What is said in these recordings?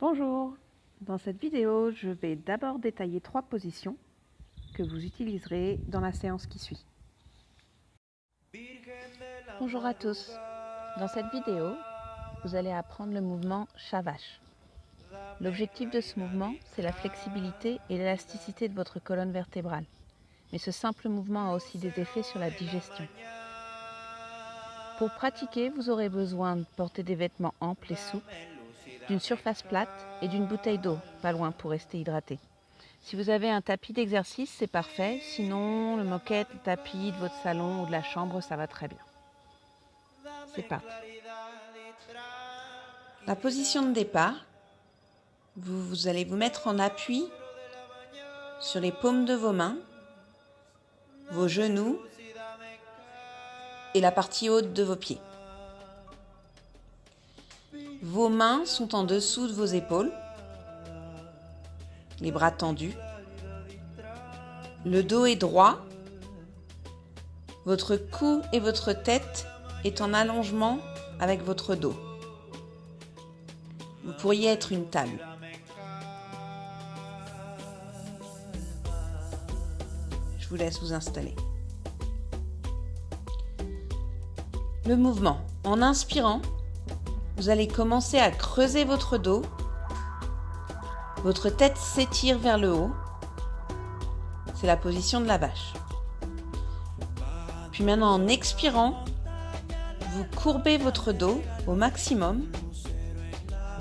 Bonjour, dans cette vidéo, je vais d'abord détailler 3 positions que vous utiliserez dans la séance qui suit. Bonjour à tous, dans cette vidéo, vous allez apprendre le mouvement Shavash. L'objectif de ce mouvement, c'est la flexibilité et l'élasticité de votre colonne vertébrale. Mais ce simple mouvement a aussi des effets sur la digestion. Pour pratiquer, vous aurez besoin de porter des vêtements amples et souples, d'une surface plate et d'une bouteille d'eau, pas loin pour rester hydraté. Si vous avez un tapis d'exercice, c'est parfait. Sinon, le moquette, le tapis de votre salon ou de la chambre, ça va très bien. C'est parti. La position de départ, vous allez vous mettre en appui sur les paumes de vos mains, vos genoux et la partie haute de vos pieds. Vos mains sont en dessous de vos épaules, les bras tendus. Le dos est droit, votre cou et votre tête est en allongement avec votre dos. Vous pourriez être une table. Je vous laisse vous installer. Le mouvement. En inspirant, vous allez commencer à creuser votre dos. Votre tête s'étire vers le haut. C'est la position de la vache. Puis maintenant, en expirant, vous courbez votre dos au maximum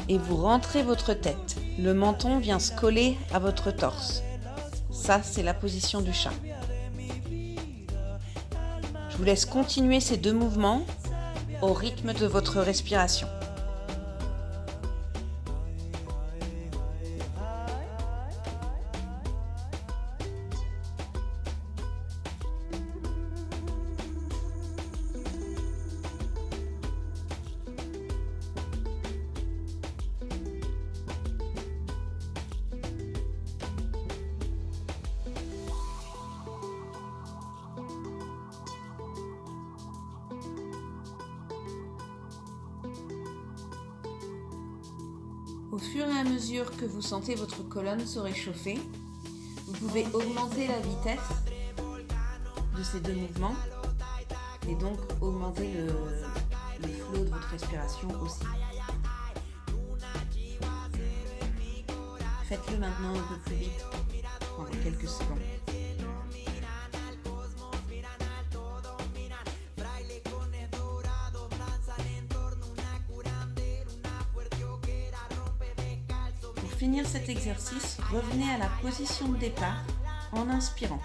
et vous rentrez votre tête. Le menton vient se coller à votre torse. Ça, c'est la position du chat. Je vous laisse continuer ces 2 mouvements au rythme de votre respiration. Au fur et à mesure que vous sentez votre colonne se réchauffer, vous pouvez augmenter la vitesse de ces 2 mouvements et donc augmenter le flot de votre respiration aussi. Faites-le maintenant un peu plus vite, pendant quelques secondes. Pour finir cet exercice, revenez à la position de départ en inspirant.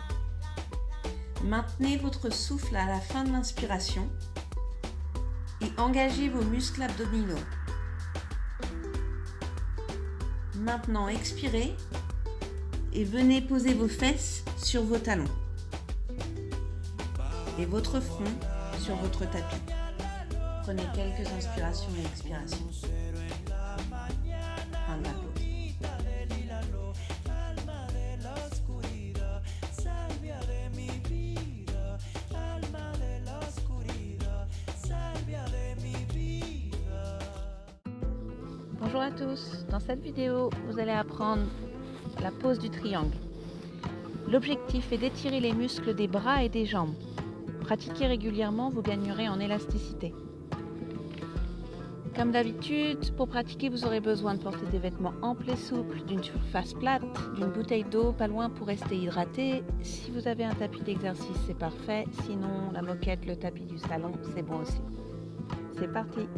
Maintenez votre souffle à la fin de l'inspiration et engagez vos muscles abdominaux. Maintenant, expirez et venez poser vos fesses sur vos talons et votre front sur votre tapis. Prenez quelques inspirations et expirations. Fin de la pause. Bonjour à tous, dans cette vidéo, vous allez apprendre la pose du triangle. L'objectif est d'étirer les muscles des bras et des jambes. Pratiquez régulièrement, vous gagnerez en élasticité. Comme d'habitude, pour pratiquer, vous aurez besoin de porter des vêtements amples et souples, d'une surface plate, d'une bouteille d'eau pas loin pour rester hydraté. Si vous avez un tapis d'exercice, c'est parfait. Sinon, la moquette, le tapis du salon, c'est bon aussi. C'est parti!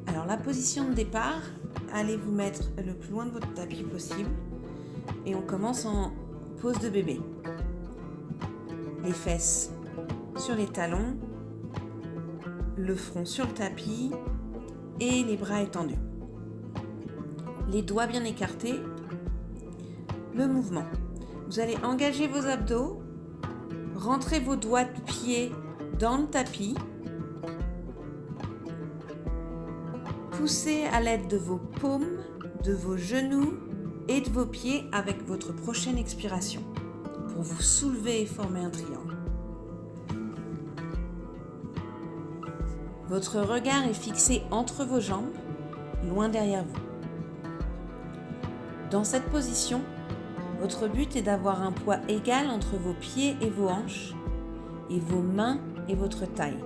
Alors la position de départ, allez vous mettre le plus loin de votre tapis possible et on commence en pose de bébé. Les fesses sur les talons, le front sur le tapis et les bras étendus. Les doigts bien écartés. Le mouvement. Vous allez engager vos abdos, rentrez vos doigts de pied dans le tapis. Poussez à l'aide de vos paumes, de vos genoux et de vos pieds avec votre prochaine expiration pour vous soulever et former un triangle. Votre regard est fixé entre vos jambes, loin derrière vous. Dans cette position, votre but est d'avoir un poids égal entre vos pieds et vos hanches, et vos mains et votre taille.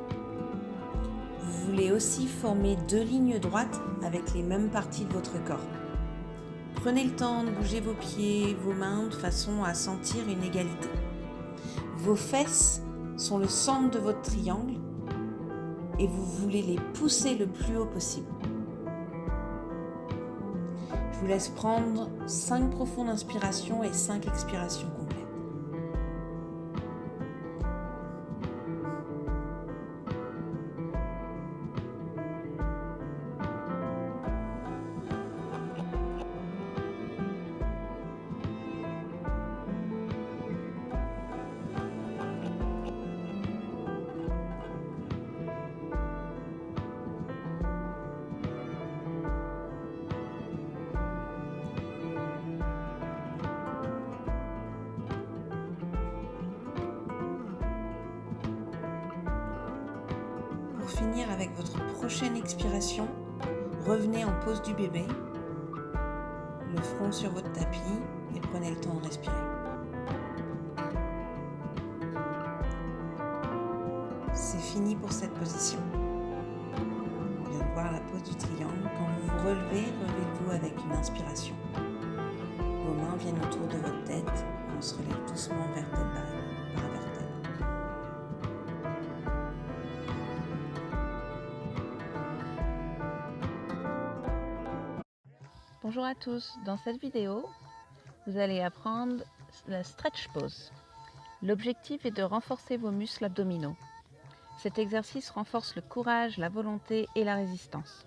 Vous voulez aussi former 2 lignes droites avec les mêmes parties de votre corps. Prenez le temps de bouger vos pieds, vos mains de façon à sentir une égalité. Vos fesses sont le centre de votre triangle et vous voulez les pousser le plus haut possible. Je vous laisse prendre 5 profondes inspirations et 5 expirations complètes. Pour finir avec votre prochaine expiration, revenez en pose du bébé, le front sur votre tapis et prenez le temps de respirer. C'est fini pour cette position. On vient de voir la pose du triangle. Quand vous vous relevez, relevez-vous avec une inspiration. Vos mains viennent autour de votre tête et on se relève doucement vertèbre par vertèbre. Bonjour à tous, dans cette vidéo, vous allez apprendre la stretch pose. L'objectif est de renforcer vos muscles abdominaux. Cet exercice renforce le courage, la volonté et la résistance.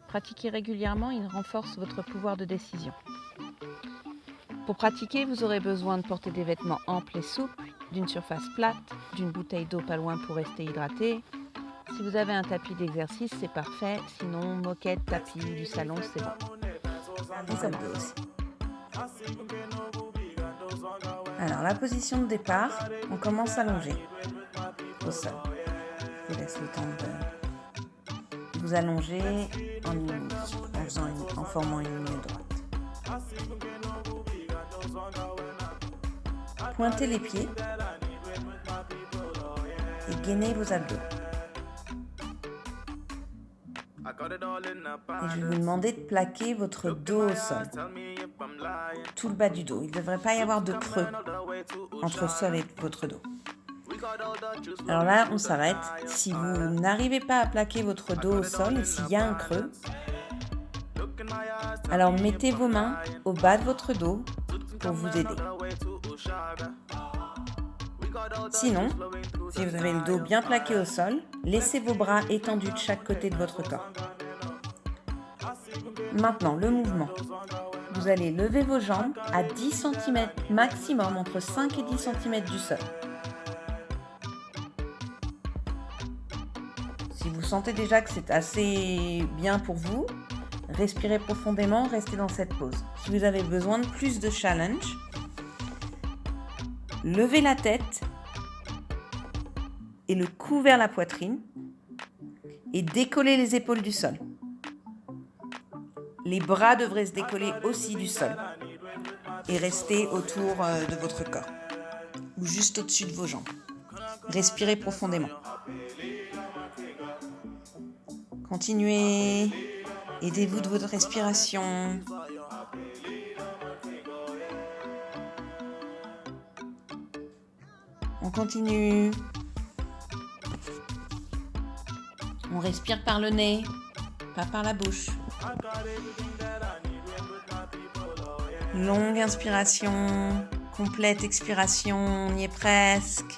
Pratiquez régulièrement, il renforce votre pouvoir de décision. Pour pratiquer, vous aurez besoin de porter des vêtements amples et souples, d'une surface plate, d'une bouteille d'eau pas loin pour rester hydraté. Si vous avez un tapis d'exercice, c'est parfait, sinon moquette, tapis du salon, c'est bon. Les abdos aussi. Alors la position de départ, on commence allongé au sol. Je vous laisse le temps de vous allonger en formant une ligne droite. Pointez les pieds et gainez vos abdos. Et je vais vous demander de plaquer votre dos au sol, tout le bas du dos. Il ne devrait pas y avoir de creux entre le sol et votre dos. Alors là, on s'arrête. Si vous n'arrivez pas à plaquer votre dos au sol et s'il y a un creux, alors mettez vos mains au bas de votre dos pour vous aider. Sinon, si vous avez le dos bien plaqué au sol, laissez vos bras étendus de chaque côté de votre corps. Maintenant, le mouvement. Vous allez lever vos jambes à 10 cm maximum, entre 5 et 10 cm du sol. Si vous sentez déjà que c'est assez bien pour vous, respirez profondément, restez dans cette pose. Si vous avez besoin de plus de challenge, levez la tête et le cou vers la poitrine et décollez les épaules du sol. Les bras devraient se décoller aussi du sol et rester autour de votre corps ou juste au-dessus de vos jambes. Respirez profondément. Continuez, aidez-vous de votre respiration. On continue. On respire par le nez, pas par la bouche. Longue inspiration, complète expiration, on y est presque.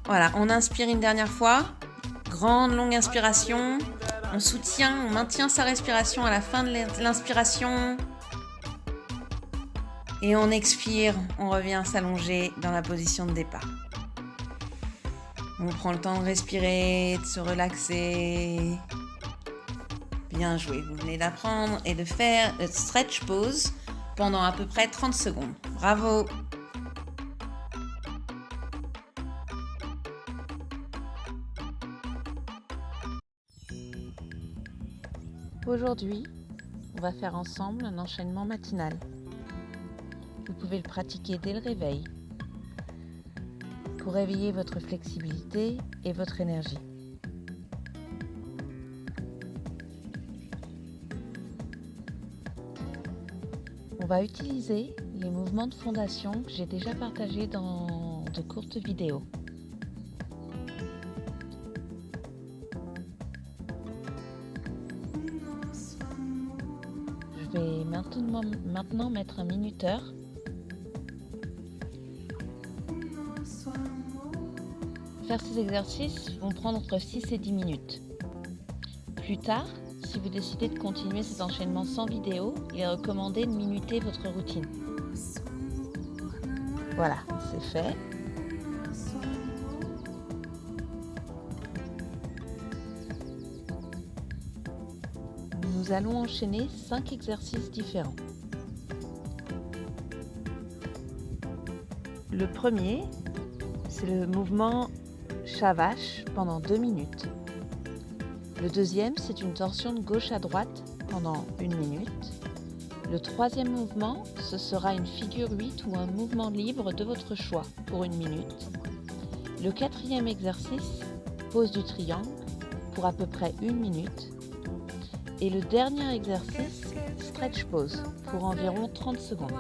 Voilà, on inspire une dernière fois. Grande, longue inspiration. On soutient, on maintient sa respiration à la fin de l'inspiration. Et on expire, on revient s'allonger dans la position de départ. On prend le temps de respirer, de se relaxer. Bien joué, vous venez d'apprendre et de faire une stretch pose pendant à peu près 30 secondes. Bravo! Aujourd'hui, on va faire ensemble un enchaînement matinal. Vous pouvez le pratiquer dès le réveil pour réveiller votre flexibilité et votre énergie. On va utiliser les mouvements de fondation que j'ai déjà partagés dans de courtes vidéos. Je vais maintenant mettre un minuteur. Faire ces exercices vont prendre entre 6 et 10 minutes. Plus tard, si vous décidez de continuer cet enchaînement sans vidéo, il est recommandé de minuter votre routine. Voilà, c'est fait. Nous allons enchaîner 5 exercices différents. Le premier, c'est le mouvement chat vache pendant 2 minutes. Le deuxième, c'est une torsion de gauche à droite pendant 1 minute. Le troisième mouvement, ce sera une figure 8 ou un mouvement libre de votre choix pour 1 minute. Le quatrième exercice, pose du triangle pour à peu près 1 minute. Et le dernier exercice, stretch pose pour environ 30 secondes.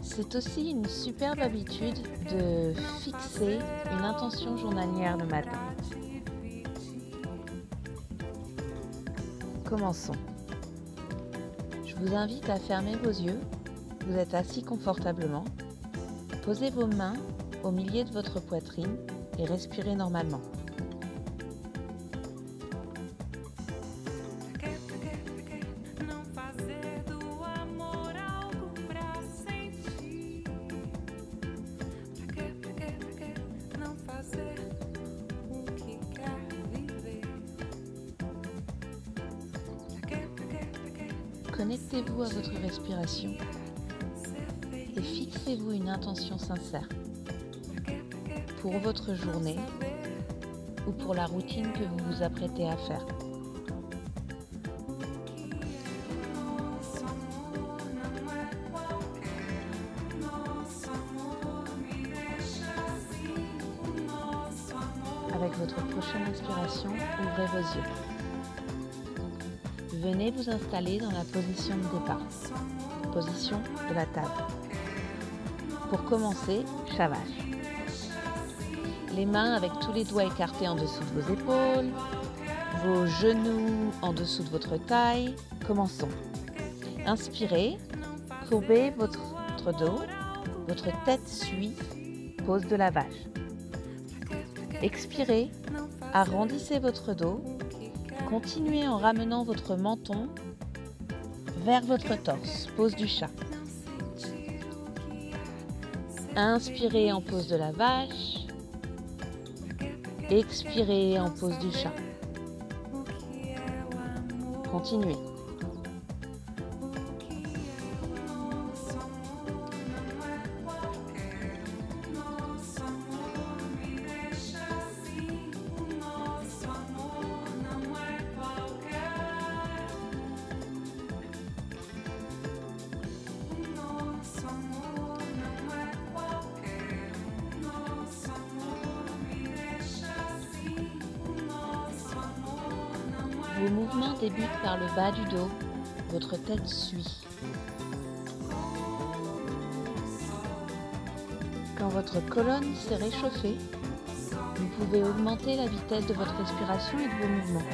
C'est aussi une superbe habitude de fixer une intention journalière le matin. Commençons. Je vous invite à fermer vos yeux. Vous êtes assis confortablement. Posez vos mains au milieu de votre poitrine et respirez normalement. Connectez-vous à votre respiration et fixez-vous une intention sincère pour votre journée ou pour la routine que vous vous apprêtez à faire. Avec votre prochaine inspiration, ouvrez vos yeux. Venez vous installer dans la position de départ, position de la table. Pour commencer, chat vache. Les mains avec tous les doigts écartés en dessous de vos épaules, vos genoux en dessous de votre taille. Commençons. Inspirez, courbez votre dos, votre tête suit, pose de la vache. Expirez, arrondissez votre dos. Continuez en ramenant votre menton vers votre torse, pose du chat. Inspirez en pose de la vache. Expirez en pose du chat. Continuez. Vos mouvements débutent par le bas du dos, votre tête suit. Quand votre colonne s'est réchauffée, vous pouvez augmenter la vitesse de votre respiration et de vos mouvements.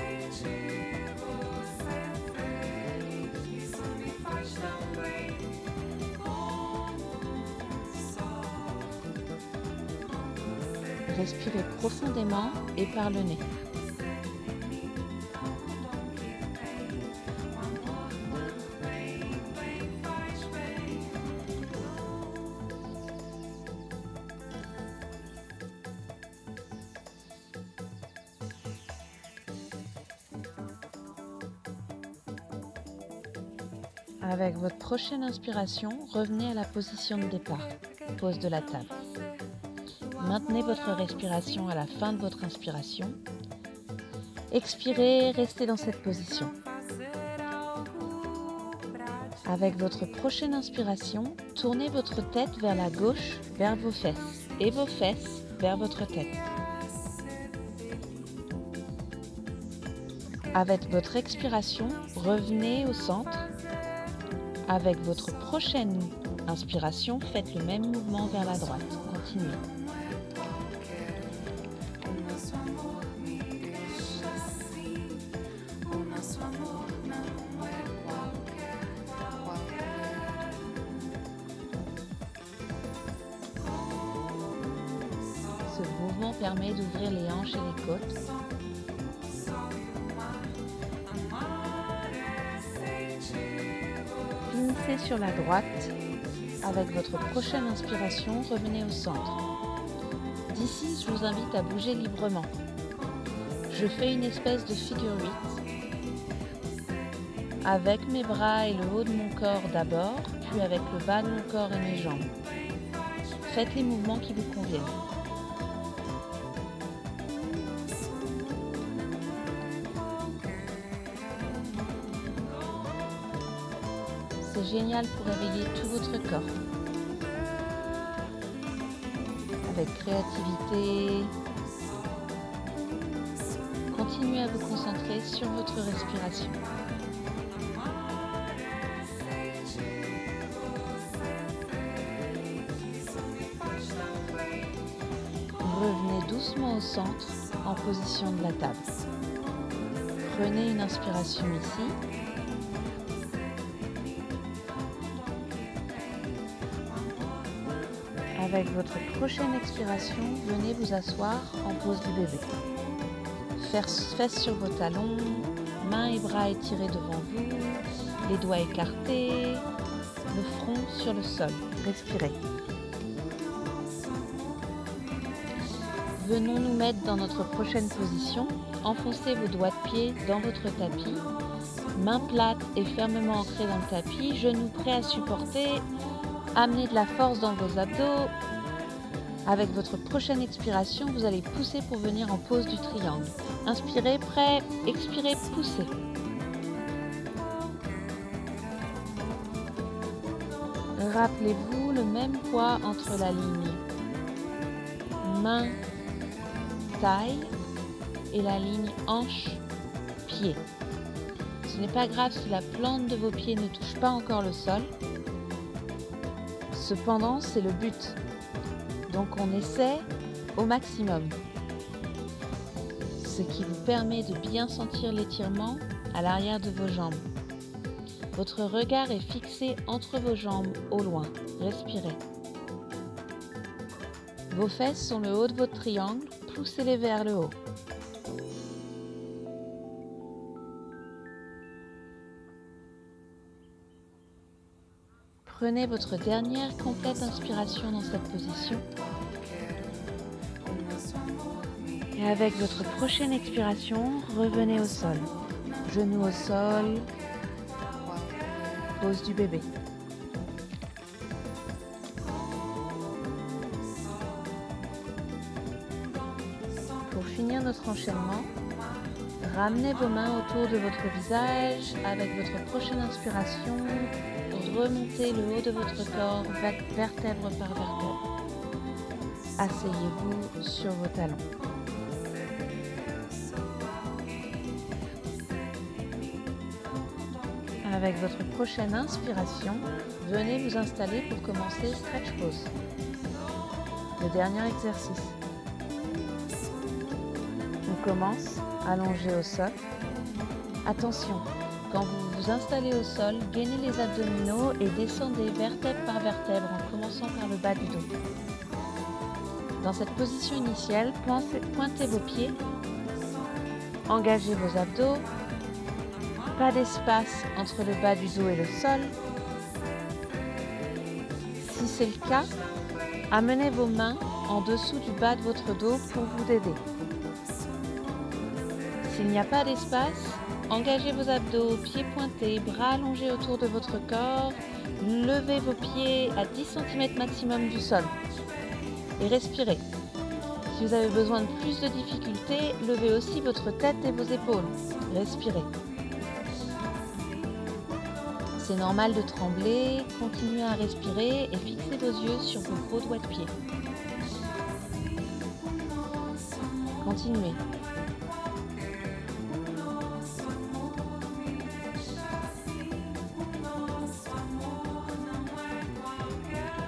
Respirez profondément et par le nez. Avec votre prochaine inspiration, revenez à la position de départ, pose de la table. Maintenez votre respiration à la fin de votre inspiration Expirez, restez dans cette position. Avec votre prochaine inspiration, tournez votre tête vers la gauche, vers vos fesses, et vos fesses vers votre tête. Avec votre expiration, revenez au centre. Avec votre prochaine inspiration, faites le même mouvement vers la droite. Continuez. Ce mouvement permet d'ouvrir les hanches et les côtes. Finissez sur la droite. Avec votre prochaine inspiration, revenez au centre. D'ici, je vous invite à bouger librement. Je fais une espèce de figure 8 avec mes bras et le haut de mon corps d'abord, puis avec le bas de mon corps et mes jambes. Faites les mouvements qui vous conviennent. C'est génial pour réveiller tout votre corps. Avec créativité, continuez à vous concentrer sur votre respiration. Revenez doucement au centre en position de la table. Prenez une inspiration ici. Avec votre prochaine expiration, venez vous asseoir en pose du bébé. Fesses sur vos talons, mains et bras étirés devant vous, les doigts écartés, le front sur le sol. Respirez. Venons nous mettre dans notre prochaine position. Enfoncez vos doigts de pied dans votre tapis, mains plates et fermement ancrées dans le tapis, genoux prêts à supporter. Amenez de la force dans vos abdos. Avec votre prochaine expiration, vous allez pousser pour venir en pose du triangle. Inspirez, prêt, expirez, poussez. Rappelez-vous le même poids entre la ligne main, taille et la ligne hanche-pied. Ce n'est pas grave si la plante de vos pieds ne touche pas encore le sol. Cependant, c'est le but. Donc on essaie au maximum. Ce qui vous permet de bien sentir l'étirement à l'arrière de vos jambes. Votre regard est fixé entre vos jambes au loin. Respirez. Vos fesses sont le haut de votre triangle. Poussez-les vers le haut. Prenez votre dernière complète inspiration dans cette position. Et avec votre prochaine expiration, revenez au sol. Genoux au sol, pose du bébé. Pour finir notre enchaînement, ramenez vos mains autour de votre visage. Avec votre prochaine inspiration, remontez le haut de votre corps, vertèbre par vertèbre. Asseyez-vous sur vos talons. Avec votre prochaine inspiration, venez vous installer pour commencer stretch pose. Le dernier exercice. On commence allongé au sol. Attention, quand vous vous installez au sol, gainez les abdominaux et descendez vertèbre par vertèbre en commençant par le bas du dos. Dans cette position initiale, pointez vos pieds, engagez vos abdos, pas d'espace entre le bas du dos et le sol. Si c'est le cas, amenez vos mains en dessous du bas de votre dos pour vous aider. S'il n'y a pas d'espace, engagez vos abdos, pieds pointés, bras allongés autour de votre corps. Levez vos pieds à 10 cm maximum du sol. Et respirez. Si vous avez besoin de plus de difficulté, levez aussi votre tête et vos épaules. Respirez. C'est normal de trembler, continuez à respirer et fixez vos yeux sur vos gros doigts de pied. Continuez.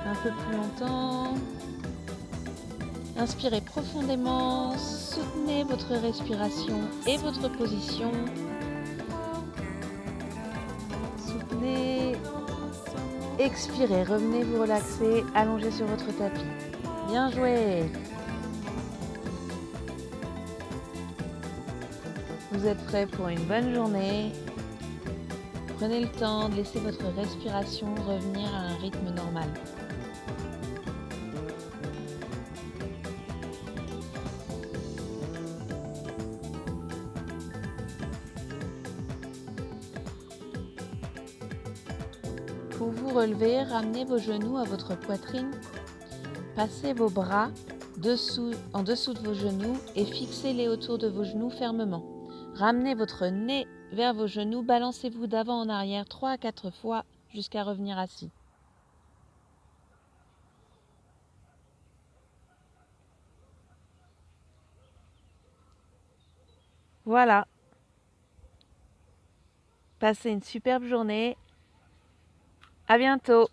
Un peu plus longtemps. Inspirez profondément, soutenez votre respiration et votre position. Soutenez, expirez, revenez vous relaxer, allongez sur votre tapis. Bien joué! Vous êtes prêts pour une bonne journée. Prenez le temps de laisser votre respiration revenir à un rythme normal. Pour vous relever, ramenez vos genoux à votre poitrine. Passez vos bras en dessous de vos genoux et fixez-les autour de vos genoux fermement. Ramenez votre nez vers vos genoux, balancez-vous d'avant en arrière 3 à 4 fois jusqu'à revenir assis. Voilà. Passez une superbe journée. À bientôt.